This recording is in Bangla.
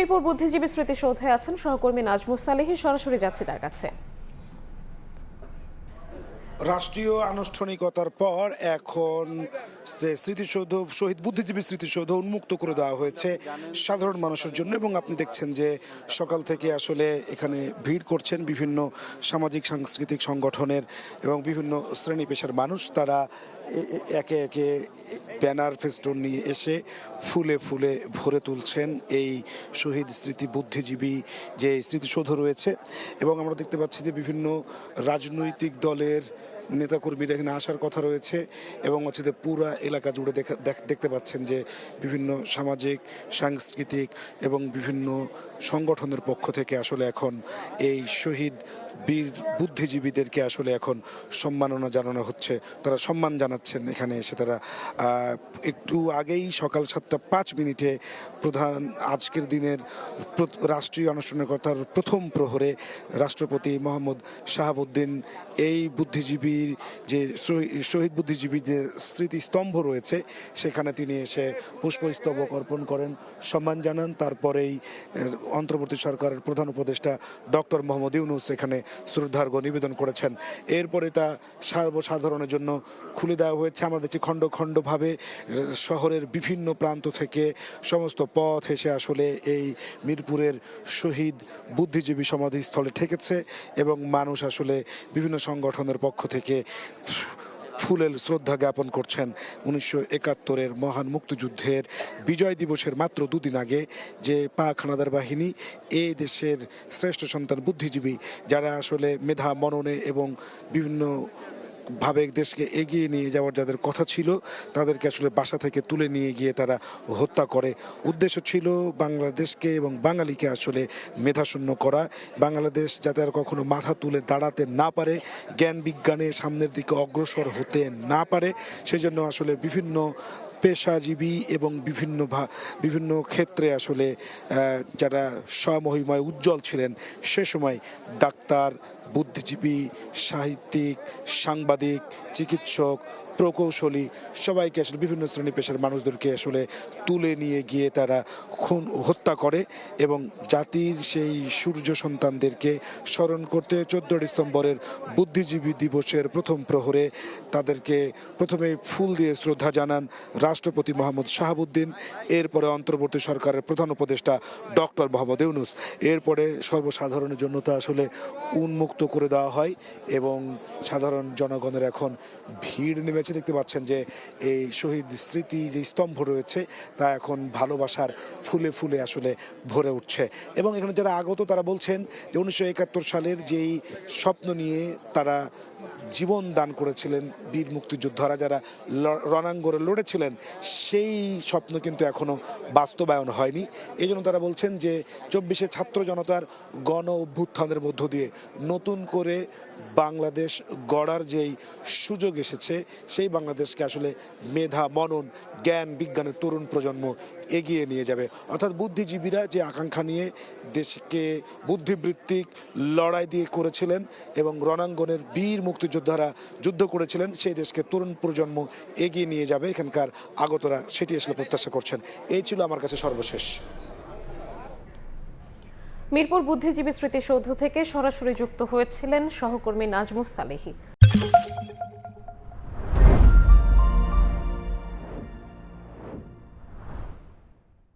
মিরপুর বুদ্ধিজীবী স্মৃতিসৌধে আছেন সহকর্মী নাজমুস সালেহী, সরাসরি যাচ্ছি তার কাছে। রাষ্ট্রীয় আনুষ্ঠানিকতার পর এখন স্মৃতিসৌধ, শহীদ বুদ্ধিজীবী স্মৃতিসৌধ উন্মুক্ত করে দেওয়া হয়েছে সাধারণ মানুষের জন্য। এবং আপনি দেখছেন যে সকাল থেকে আসলে এখানে ভিড় করছেন বিভিন্ন সামাজিক সাংস্কৃতিক সংগঠনের এবং বিভিন্ন শ্রেণী পেশার মানুষ। তারা একে একে ব্যানার ফেস্টুন নিয়ে এসে ফুলে ফুলে ভরে তুলছেন এই শহীদ স্মৃতি বুদ্ধিজীবী যে স্মৃতিসৌধ রয়েছে। এবং আমরা দেখতে পাচ্ছি যে বিভিন্ন রাজনৈতিক দলের নেতাকর্মীরা এখানে আসার কথা রয়েছে এবং হচ্ছে যে পুরা এলাকা জুড়ে দেখতে পাচ্ছেন যে বিভিন্ন সামাজিক সাংস্কৃতিক এবং বিভিন্ন সংগঠনের পক্ষ থেকে আসলে এখন এই শহীদ বীর বুদ্ধিজীবীদেরকে আসলে এখন সম্মাননা জানানো হচ্ছে। তারা সম্মান জানাচ্ছেন এখানে এসে। তারা একটু আগেই সকাল 7:05 প্রধান আজকের দিনের রাষ্ট্রীয় আনুষ্ঠানিকতার প্রথম প্রহরে রাষ্ট্রপতি মোহাম্মদ শাহাবুদ্দিন এই বুদ্ধিজীবীর যে শহীদ বুদ্ধিজীবী যে স্মৃতিস্তম্ভ রয়েছে সেখানে তিনি এসে পুষ্পস্তবক অর্পণ করেন, সম্মান জানান। তারপরেই অন্তর্বর্তী সরকারের প্রধান উপদেষ্টা ডক্টর মোহাম্মদ ইউনূস এখানে শ্রদ্ধার্ঘ্য নিবেদন করেছেন। এরপরে তা সর্বসাধারণের জন্য খুলে দেওয়া হয়েছে। আমরা দেখছি খণ্ড খণ্ডভাবে শহরের বিভিন্ন প্রান্ত থেকে সমস্ত পথ এসে আসলে এই মিরপুরের শহীদ বুদ্ধিজীবী সমাধিস্থলে ঠেকেছে এবং মানুষ আসলে বিভিন্ন সংগঠনের পক্ষ থেকে ফুলেল শ্রদ্ধা জ্ঞাপন করছেন 1971-এর মহান মুক্তিযুদ্ধের বিজয় দিবসের মাত্র দুদিন আগে যে পাক হানাদার বাহিনী এই দেশের শ্রেষ্ঠ সন্তান বুদ্ধিজীবী যারা আসলে মেধা মননে এবং বিভিন্ন ভাবে দেশকে এগিয়ে নিয়ে যাওয়ার যাদের কথা ছিল তাদেরকে আসলে বাসা থেকে তুলে নিয়ে গিয়ে তারা হত্যা করে। উদ্দেশ্য ছিল বাংলাদেশকে এবং বাঙালিকে আসলে মেধাশূন্য করা, বাংলাদেশ যাতে আর কখনো মাথা তুলে দাঁড়াতে না পারে, জ্ঞান বিজ্ঞানে সামনের দিকে অগ্রসর হতে না পারে। সেজন্য আসলে বিভিন্ন পেশাজীবী এবং বিভিন্ন ক্ষেত্রে আসলে যারা স্বমহিমায় উজ্জ্বল ছিলেন সে সময় ডাক্তার, বুদ্ধিজীবী, সাহিত্যিক, সাংবাদিক, চিকিৎসক, প্রকৌশলী সবাইকে আসলে বিভিন্ন শ্রেণী পেশার মানুষদেরকে আসলে তুলে নিয়ে গিয়ে তারা হত্যা করে। এবং জাতির সেই সূর্য সন্তানদেরকে স্মরণ করতে 14 ডিসেম্বরের বুদ্ধিজীবী দিবসের প্রথম প্রহরে তাদেরকে প্রথমে ফুল দিয়ে শ্রদ্ধা জানান রাষ্ট্রপতি মোহাম্মদ শাহাবুদ্দিন, এরপরে অন্তর্বর্তী সরকারের প্রধান উপদেষ্টা ডক্টর মোহাম্মদ ইউনূস। এরপরে সর্বসাধারণের জন্য তা আসলে উন্মুক্ত করে দেওয়া হয় এবং সাধারণ জনগণের এখন ভিড় নেমেছে। দেখতে পাচ্ছেন যে এই শহীদ স্মৃতি যে স্তম্ভ রয়েছে তা এখন ভালোবাসার ফুলে ফুলে আসলে ভরে উঠছে। এবং এখানে যারা আগত তারা বলছেন যে 1971 সালের যেই স্বপ্ন নিয়ে তারা জীবন দান করেছিলেন বীর মুক্তিযোদ্ধারা যারা রণাঙ্গনে লড়েছিলেন সেই স্বপ্ন কিন্তু এখনো বাস্তবায়ন হয়নি। এই জন্য তারা বলছেন যে 24শে ছাত্র জনতার গণ অভ্যুত্থানের মধ্য দিয়ে নতুন করে বাংলাদেশ গড়ার যেই সুযোগ এসেছে সেই বাংলাদেশকে আসলে মেধা মনন জ্ঞান বিজ্ঞানের তরুণ প্রজন্ম এগিয়ে নিয়ে যাবে। অর্থাৎ বুদ্ধিজীবীরা যে আকাঙ্ক্ষা নিয়ে দেশকে বুদ্ধিবৃত্তিক লড়াই দিয়ে করেছিলেন এবং রণাঙ্গনের বীর মুক্তিযোদ্ধারা যুদ্ধ করেছিলেন সেই দেশকে তরুণ প্রজন্ম এগিয়ে নিয়ে যাবে। এখানকার আগতরা সেটি আসলে প্রত্যাশা করছেন। এই ছিল আমার কাছে সর্বশেষ। মিরপুর বুদ্ধিজীবী স্মৃতিসৌধ থেকে সরাসরি যুক্ত হয়েছিলেন সহকর্মী নাজমুস সালেহী।